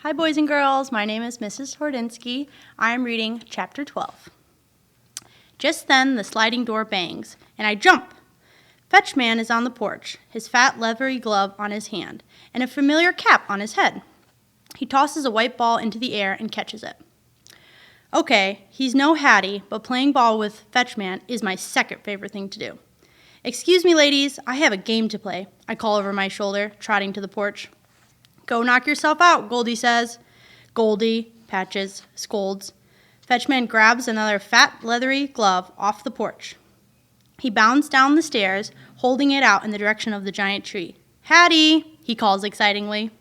Hi, boys and girls. My name is Mrs. Hordinski. I am reading Chapter 12. Just then, the sliding door bangs, and I jump. Fetchman is on the porch, his fat leathery glove on his hand, and a familiar cap on his head. He tosses a white ball into the air and catches it. Okay, he's no Hattie, but playing ball with Fetchman is my second favorite thing to do. Excuse me, ladies, I have a game to play, I call over my shoulder, trotting to the porch. Go knock yourself out, Goldie says. Goldie, Patches, scolds. Fetchman grabs another fat, leathery glove off the porch. He bounds down the stairs, holding it out in the direction of the giant tree. Hattie, he calls excitingly.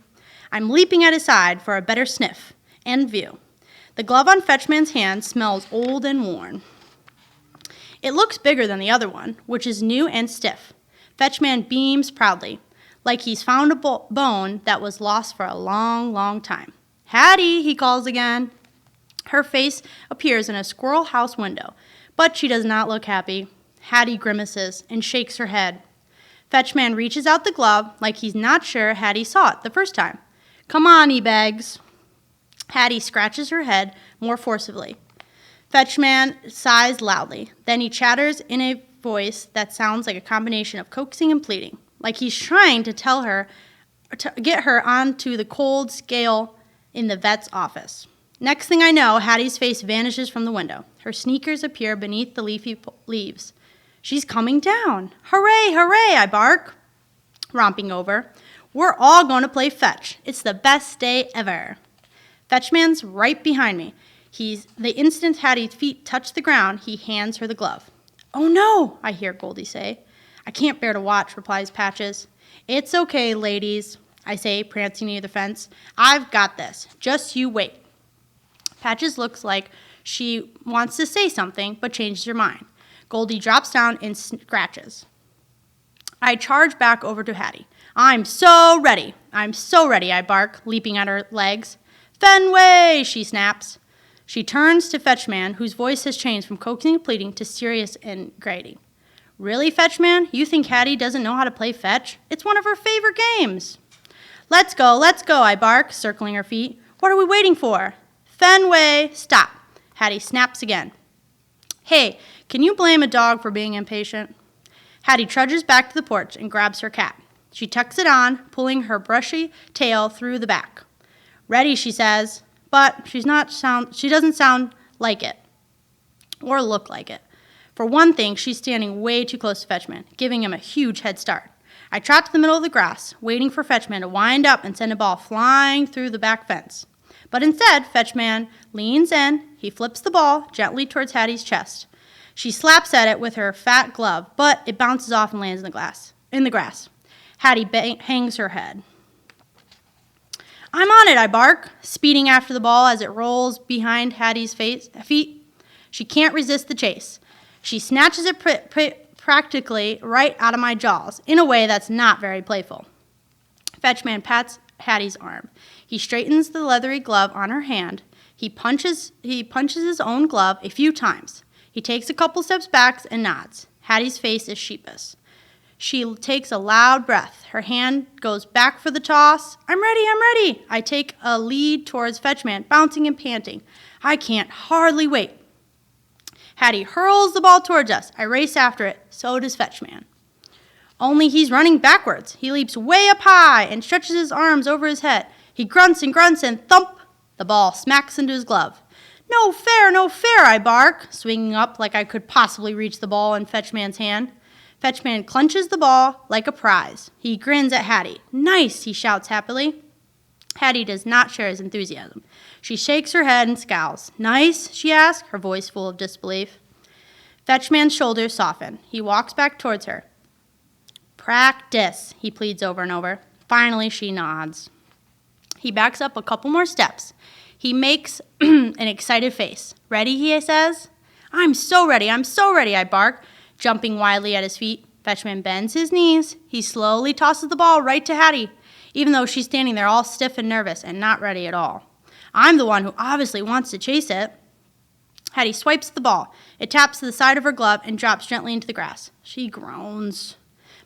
I'm leaping at his side for a better sniff and view. The glove on Fetchman's hand smells old and worn. It looks bigger than the other one, which is new and stiff. Fetchman beams proudly, like he's found a bone that was lost for a long, long time. Hattie, he calls again. Her face appears in a squirrel house window, but she does not look happy. Hattie grimaces and shakes her head. Fetchman reaches out the glove like he's not sure Hattie saw it the first time. Come on, he begs. Hattie scratches her head more forcibly. Fetchman sighs loudly. Then he chatters in a voice that sounds like a combination of coaxing and pleading, like he's trying to tell her, to get her onto the cold scale in the vet's office. Next thing I know, Hattie's face vanishes from the window. Her sneakers appear beneath the leafy leaves. She's coming down. Hooray, hooray, I bark, romping over. We're all going to play fetch. It's the best day ever. Fetchman's right behind me. The instant Hattie's feet touch the ground, he hands her the glove. Oh no, I hear Goldie say. I can't bear to watch, replies Patches. It's okay, ladies, I say, prancing near the fence. I've got this. Just you wait. Patches looks like she wants to say something, but changes her mind. Goldie drops down and scratches. I charge back over to Hattie. I'm so ready, I bark, leaping at her legs. Fenway, she snaps. She turns to Fetchman, whose voice has changed from coaxing and pleading to serious and grating. Really, Fetchman? You think Hattie doesn't know how to play fetch? It's one of her favorite games. Let's go, I bark, circling her feet. What are we waiting for? Fenway, stop. Hattie snaps again. Hey, can you blame a dog for being impatient? Hattie trudges back to the porch and grabs her cap. She tucks it on, pulling her brushy tail through the back. Ready, she says, but she doesn't sound like it or look like it. For one thing, she's standing way too close to Fetchman, giving him a huge head start. I trot to the middle of the grass, waiting for Fetchman to wind up and send a ball flying through the back fence. But instead, Fetchman leans in. He flips the ball gently towards Hattie's chest. She slaps at it with her fat glove, but it bounces off and lands in the grass. Hattie hangs her head. I'm on it, I bark, speeding after the ball as it rolls behind Hattie's feet. She can't resist the chase. She snatches it practically right out of my jaws, in a way that's not very playful. Fetchman pats Hattie's arm. He straightens the leathery glove on her hand. He punches his own glove a few times. He takes a couple steps back and nods. Hattie's face is sheepish. She takes a loud breath. Her hand goes back for the toss. I'm ready. I take a lead towards Fetchman, bouncing and panting. I can't hardly wait. Hattie hurls the ball towards us. I race after it. So does Fetchman. Only he's running backwards. He leaps way up high and stretches his arms over his head. He grunts and thump! The ball smacks into his glove. No fair, I bark, swinging up like I could possibly reach the ball in Fetchman's hand. Fetchman clenches the ball like a prize. He grins at Hattie. Nice, he shouts happily. Hattie does not share his enthusiasm. She shakes her head and scowls. Nice, she asks, her voice full of disbelief. Fetchman's shoulders soften. He walks back towards her. Practice, he pleads over and over. Finally, she nods. He backs up a couple more steps. He makes an excited face. Ready, he says. I'm so ready, I bark, jumping wildly at his feet. Fetchman bends his knees. He slowly tosses the ball right to Hattie, even though she's standing there all stiff and nervous and not ready at all. I'm the one who obviously wants to chase it. Hattie swipes the ball. It taps to the side of her glove and drops gently into the grass. She groans.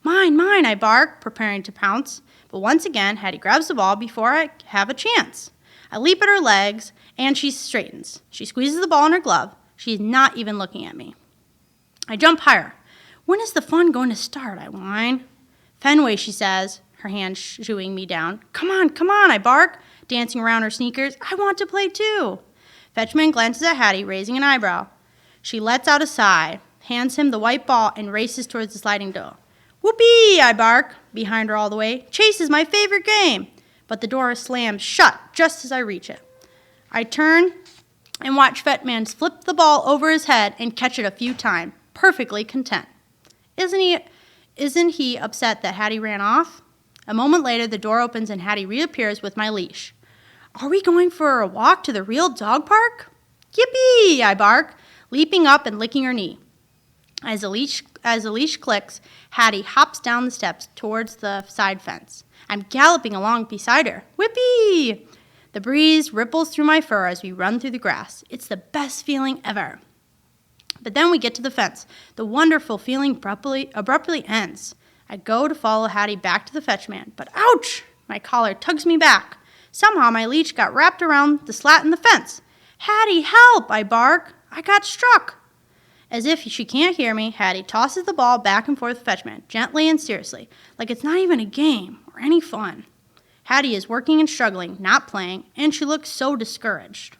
Mine, I bark, preparing to pounce. But once again, Hattie grabs the ball before I have a chance. I leap at her legs, and she straightens. She squeezes the ball in her glove. She's not even looking at me. I jump higher. When is the fun going to start? I whine. Fenway, she says, her hand shooing me down. Come on, I bark, dancing around her sneakers. I want to play too. Fetchman glances at Hattie, raising an eyebrow. She lets out a sigh, hands him the white ball, and races towards the sliding door. Whoopee, I bark, behind her all the way. Chase is my favorite game. But the door slams shut just as I reach it. I turn and watch Fetman flip the ball over his head and catch it a few times, perfectly content. Isn't he upset that Hattie ran off? A moment later, the door opens and Hattie reappears with my leash. Are we going for a walk to the real dog park? Yippee, I bark, leaping up and licking her knee. As the leash clicks, Hattie hops down the steps towards the side fence. I'm galloping along beside her. Whippee! The breeze ripples through my fur as we run through the grass. It's the best feeling ever. But then we get to the fence. The wonderful feeling abruptly ends. I go to follow Hattie back to the fetchman, but ouch! My collar tugs me back. Somehow my leash got wrapped around the slat in the fence. Hattie, help! I bark. I got struck. As if she can't hear me, Hattie tosses the ball back and forth to Fetchman, gently and seriously, like it's not even a game or any fun. Hattie is working and struggling, not playing, and she looks so discouraged.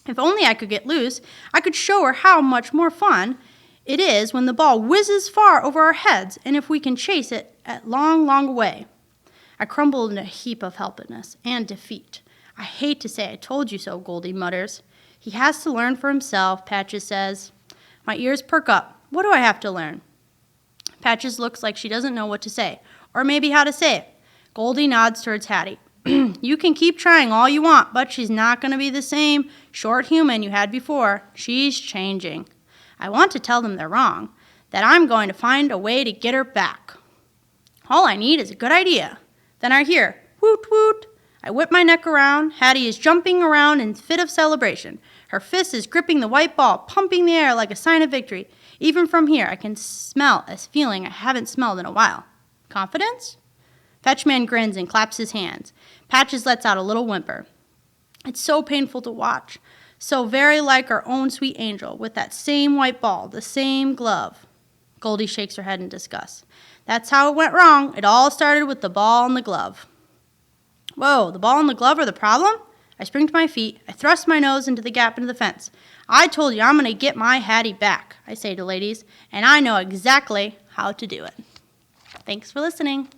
If only I could get loose, I could show her how much more fun it is when the ball whizzes far over our heads and if we can chase it at long way. I crumble in a heap of helplessness and defeat. I hate to say I told you so, Goldie mutters. He has to learn for himself, Patches says. My ears perk up. What do I have to learn? Patches looks like she doesn't know what to say, or maybe how to say it. Goldie nods towards Hattie. You can keep trying all you want, but she's not going to be the same short human you had before. She's changing. I want to tell them they're wrong, that I'm going to find a way to get her back. All I need is a good idea. Then I hear, woot, woot. I whip my neck around. Hattie is jumping around in a fit of celebration. Her fist is gripping the white ball, pumping the air like a sign of victory. Even from here, I can smell a feeling I haven't smelled in a while. Confidence? Fetchman grins and claps his hands. Patches lets out a little whimper. It's so painful to watch. So very like our own sweet angel, with that same white ball, the same glove. Goldie shakes her head in disgust. That's how it went wrong. It all started with the ball and the glove. Whoa, the ball and the glove are the problem? I spring to my feet. I thrust my nose into the gap into the fence. I told you I'm going to get my Hattie back, I say to ladies, and I know exactly how to do it. Thanks for listening.